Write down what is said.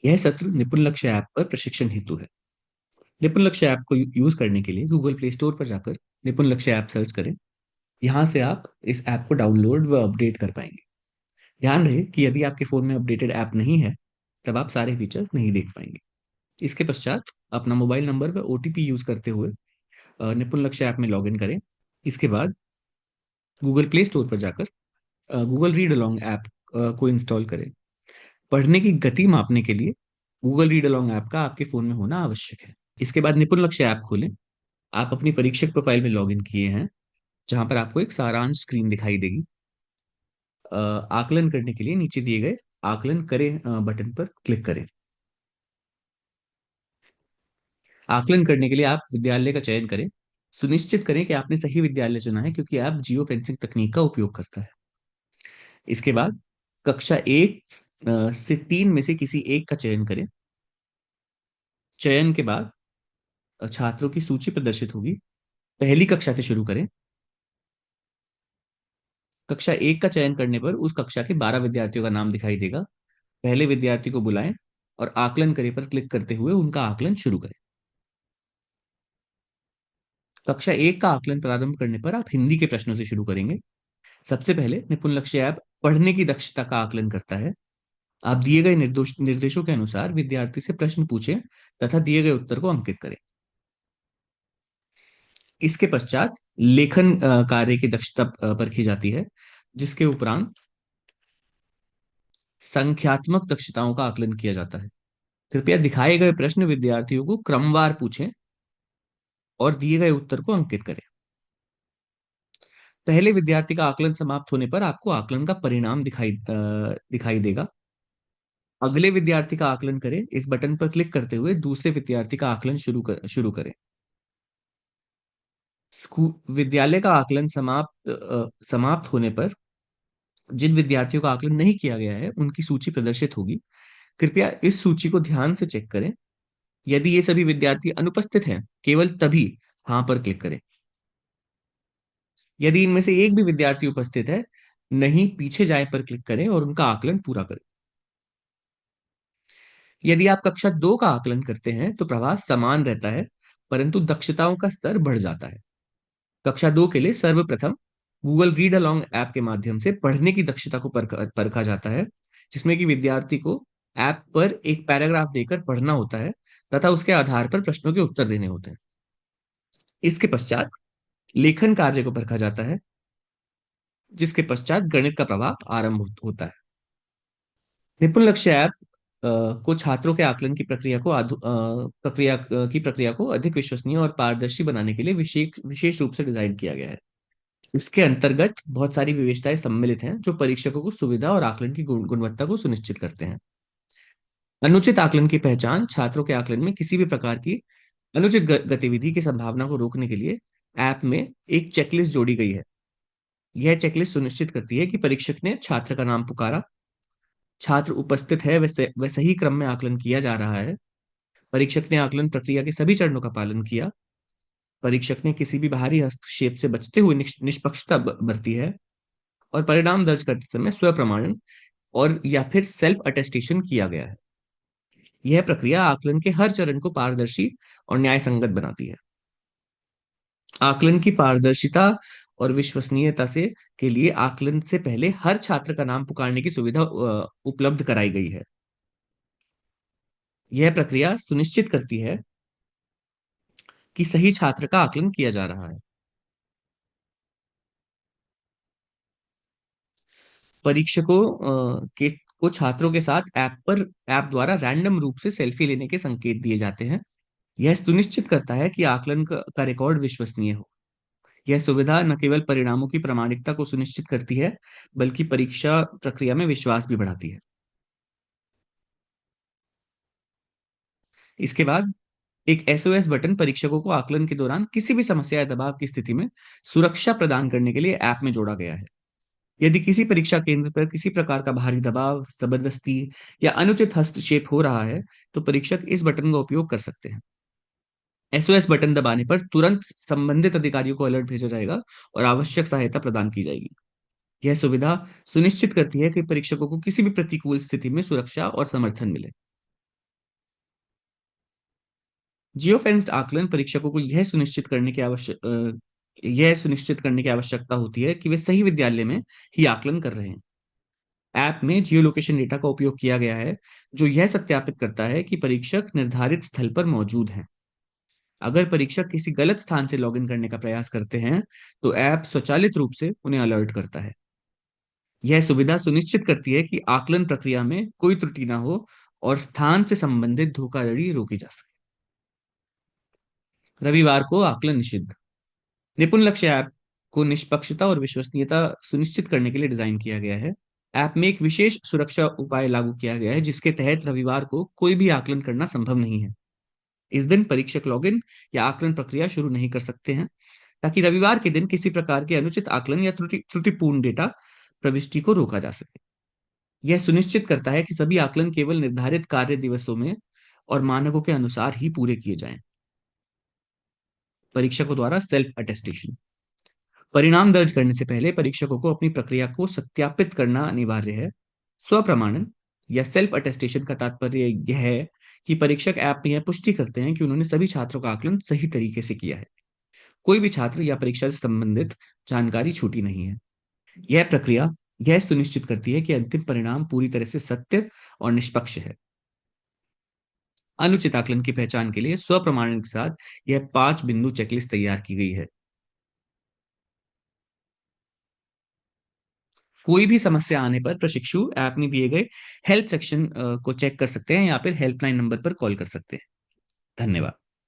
यह सत्र निपुण लक्ष्य ऐप पर प्रशिक्षण हेतु है। निपुण लक्ष्य ऐप को यूज करने के लिए गूगल प्ले स्टोर पर जाकर निपुण लक्ष्य ऐप सर्च करें। यहाँ से आप इस ऐप को डाउनलोड व अपडेट कर पाएंगे। ध्यान रहे कि यदि आपके फोन में अपडेटेड ऐप नहीं है, तब आप सारे फीचर्स नहीं देख पाएंगे। इसके पश्चात अपना मोबाइल नंबर व ओटीपी यूज करते हुए निपुण लक्ष्य ऐप में लॉगिन करें। इसके बाद गूगल प्ले स्टोर पर जाकर गूगल रीड अलोंग ऐप को इंस्टॉल करें। पढ़ने की गति मापने के लिए गूगल रीड अलोंग ऐप का आपके फोन में होना आवश्यक है। इसके बाद निपुण लक्ष्य ऐप खोलें। आप अपनी परीक्षक प्रोफाइल में लॉगिन किए हैं, जहां पर आपको एक सारांश स्क्रीन दिखाई देगी। आकलन करने के लिए नीचे दिए गए आकलन करें बटन पर क्लिक करें। आकलन करने के लिए आप विद्यालय का चयन करें। सुनिश्चित करें कि आपने सही विद्यालय चुना है, क्योंकि ऐप जियो फेंसिंग तकनीक का उपयोग करता है। इसके बाद कक्षा 1 से 3 में से किसी एक का चयन करें। चयन के बाद छात्रों की सूची प्रदर्शित होगी। पहली कक्षा से शुरू करें। कक्षा 1 का चयन करने पर उस कक्षा के 12 विद्यार्थियों का नाम दिखाई देगा। पहले विद्यार्थी को बुलाएं और आकलन करें पर क्लिक करते हुए उनका आकलन शुरू करें। कक्षा 1 का आकलन प्रारंभ करने पर आप हिंदी के प्रश्नों से शुरू करेंगे। सबसे पहले निपुण लक्ष्य ऐप पढ़ने की दक्षता का आकलन करता है। आप दिए गए निर्देशों के अनुसार विद्यार्थी से प्रश्न पूछें तथा दिए गए उत्तर को अंकित करें। इसके पश्चात लेखन कार्य की दक्षता परखी जाती है, जिसके उपरांत संख्यात्मक दक्षताओं का आकलन किया जाता है। कृपया दिखाए गए प्रश्न विद्यार्थियों को क्रमवार पूछें और दिए गए उत्तर को अंकित करें। पहले विद्यार्थी का आकलन समाप्त होने पर आपको आकलन का परिणाम दिखाई देगा। अगले विद्यार्थी का आकलन करें इस बटन पर क्लिक करते हुए दूसरे विद्यार्थी का आकलन शुरू करें। विद्यालय का आकलन समाप्त होने पर जिन विद्यार्थियों का आकलन नहीं किया गया है, उनकी सूची प्रदर्शित होगी। कृपया इस सूची को ध्यान से चेक करें। यदि ये सभी विद्यार्थी अनुपस्थित हैं, केवल तभी हाँ पर क्लिक करें। यदि इनमें से एक भी विद्यार्थी उपस्थित है, नहीं पीछे जाए पर क्लिक करें और उनका आकलन पूरा करें। यदि आप कक्षा 2 का आकलन करते हैं तो प्रवाह समान रहता है, परंतु दक्षताओं का स्तर बढ़ जाता है। कक्षा 2 के लिए सर्वप्रथम गूगल रीड अलोंग ऐप के माध्यम से पढ़ने की दक्षता को परखा जाता है, जिसमें कि विद्यार्थी को ऐप पर एक पैराग्राफ देकर पढ़ना होता है तथा उसके आधार पर प्रश्नों के उत्तर देने होते हैं। इसके पश्चात लेखन कार्य को परखा जाता है, जिसके पश्चात गणित का प्रवाह आरंभ होता है। निपुण लक्ष्य ऐप को छात्रों के आकलन की प्रक्रिया को अधिक विश्वसनीय और पारदर्शी बनाने के लिए विशेष विशेष रूप से डिजाइन किया गया है। इसके अंतर्गत बहुत सारी विशेषताएं सम्मिलित हैं, जो परीक्षकों को सुविधा और आकलन की गुणवत्ता को सुनिश्चित करते हैं। अनुचित आकलन की पहचान। छात्रों के आकलन में किसी भी प्रकार की अनुचित गतिविधि की संभावना को रोकने के लिए ऐप में एक चेकलिस्ट जोड़ी गई है। यह चेकलिस्ट सुनिश्चित करती है कि परीक्षक ने छात्र का नाम पुकारा, छात्र उपस्थित है, वह सही क्रम में आकलन किया जा रहा है, परीक्षक ने आकलन प्रक्रिया के सभी चरणों का पालन किया, परीक्षक ने किसी भी बाहरी हस्तक्षेप से बचते हुए निष्पक्षता बरती है, और परिणाम दर्ज करते समय स्व प्रमाणन और या फिर सेल्फ अटेस्टेशन किया गया है। यह प्रक्रिया आकलन के हर चरण को पारदर्शी और न्याय संगत बनाती है। आकलन की पारदर्शिता और विश्वसनीयता से के लिए आकलन से पहले हर छात्र का नाम पुकारने की सुविधा उपलब्ध कराई गई है। यह प्रक्रिया सुनिश्चित करती है कि सही छात्र का आकलन किया जा रहा है। परीक्षकों के को छात्रों के साथ ऐप द्वारा रैंडम रूप से सेल्फी लेने के संकेत दिए जाते हैं। यह सुनिश्चित करता है कि आकलन का रिकॉर्ड विश्वसनीय हो। यह सुविधा न केवल परिणामों की प्रामाणिकता को सुनिश्चित करती है, बल्कि परीक्षा प्रक्रिया में विश्वास भी बढ़ाती है। इसके बाद एक एसओएस बटन परीक्षकों को आकलन के दौरान किसी भी समस्या या दबाव की स्थिति में सुरक्षा प्रदान करने के लिए ऐप में जोड़ा गया है। यदि किसी परीक्षा केंद्र पर किसी प्रकार का बाहरी दबाव, जबरदस्ती या अनुचित हस्तक्षेप हो रहा है, तो परीक्षक इस बटन का उपयोग कर सकते हैं। एसओएस बटन दबाने पर तुरंत संबंधित अधिकारियों को अलर्ट भेजा जाएगा और आवश्यक सहायता प्रदान की जाएगी। यह सुविधा सुनिश्चित करती है कि परीक्षकों को किसी भी प्रतिकूल स्थिति में सुरक्षा और समर्थन मिले। जियो फेंस्ड आकलन परीक्षकों को यह सुनिश्चित करने की आवश्यकता होती है कि वे सही विद्यालय में ही आकलन कर रहे हैं। ऐप में जियो लोकेशन डेटा का उपयोग किया गया है, जो यह सत्यापित करता है कि परीक्षक निर्धारित स्थल पर मौजूद हैं। अगर परीक्षक किसी गलत स्थान से लॉगिन करने का प्रयास करते हैं, तो ऐप स्वचालित रूप से उन्हें अलर्ट करता है। यह सुविधा सुनिश्चित करती है कि आकलन प्रक्रिया में कोई त्रुटि ना हो और स्थान से संबंधित धोखाधड़ी रोकी जा सके। रविवार को आकलन निषिद्ध। निपुण लक्ष्य ऐप को निष्पक्षता और विश्वसनीयता सुनिश्चित करने के लिए डिजाइन किया गया है। ऐप में एक विशेष सुरक्षा उपाय लागू किया गया है, जिसके तहत रविवार को कोई भी आकलन करना संभव नहीं है। इस दिन परीक्षक लॉगिन या आकलन प्रक्रिया शुरू नहीं कर सकते हैं, ताकि रविवार के दिन किसी प्रकार के अनुचित आकलन या त्रुटिपूर्ण डेटा प्रविष्टि को रोका जा सके। यह सुनिश्चित करता है कि सभी आकलन केवल निर्धारित कार्य दिवसों में और मानकों के अनुसार ही पूरे किए जाएं। परीक्षकों द्वारा सेल्फ अटेस्टेशन। परिणाम दर्ज करने से पहले परीक्षकों को अपनी प्रक्रिया को सत्यापित करना अनिवार्य है। स्वप्रमाणन या सेल्फ अटेस्टेशन का तात्पर्य यह है कि परीक्षक ऐप में यह पुष्टि करते हैं कि उन्होंने सभी छात्रों का आकलन सही तरीके से किया है। कोई भी छात्र या परीक्षा से संबंधित जानकारी छूटी नहीं है। यह प्रक्रिया यह सुनिश्चित करती है कि अंतिम परिणाम पूरी तरह से सत्य और निष्पक्ष है। अनुचित आकलन की पहचान के लिए स्वप्रमाणन के साथ यह 5 बिंदु चेकलिस्ट तैयार की गई है। कोई भी समस्या आने पर प्रशिक्षु ऐप में दिए गए हेल्प सेक्शन को चेक कर सकते हैं या फिर हेल्पलाइन नंबर पर कॉल कर सकते हैं। धन्यवाद।